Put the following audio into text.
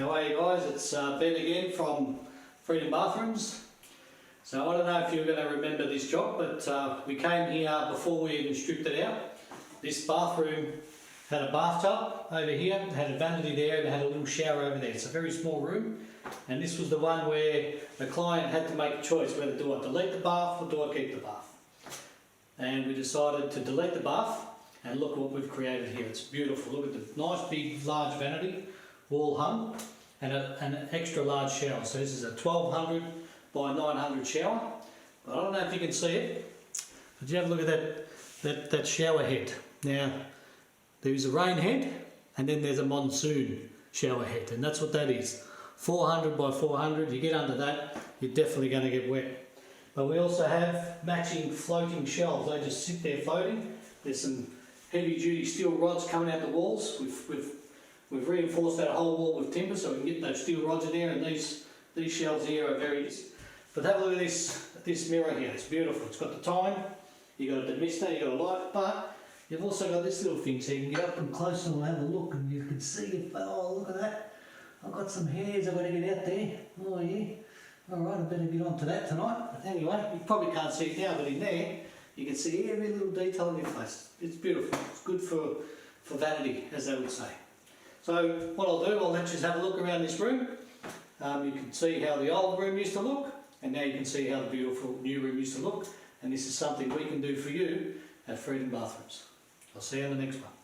How are you guys? It's Ben again from Freedom Bathrooms. So I don't know if you're going to remember this job, but we came here before we even stripped it out. This bathroom had a bathtub over here, it had a vanity there, and it had a little shower over there. It's a very small room, and this was the one where the client had to make a choice whether do I delete the bath or do I keep the bath. And we decided to delete the bath, and look what we've created here. It's beautiful. Look at the nice big large vanity, wall hung, and an extra large shower. So this is a 1200 by 900 shower. But I don't know if you can see it, but you have a look at that shower head. Now there's a rain head and then there's a monsoon shower head, and that's what that is. 400 by 400, you get under that, you're definitely going to get wet. But we also have matching floating shelves. They just sit there floating. There's some heavy duty steel rods coming out the walls. We've reinforced that whole wall with timber so we can get those steel rods in there, and these shelves here are very easy. But have a look at this mirror here. It's beautiful. It's got the time, you've got a demister, you've got a light, but you've also got this little thing so you can get up and close and have a look, and you can see if, oh look at that. I've got some hairs I've got to get out there. Oh yeah. Alright, I better get on to that tonight. But anyway, you probably can't see it now, but in there you can see every little detail in your face. It's beautiful. It's good for vanity, as they would say. So what I'll do, I'll let you have a look around this room. You can see how the old room used to look, and now you can see how the beautiful new room used to look. And this is something we can do for you at Freedom Bathrooms. I'll see you in the next one.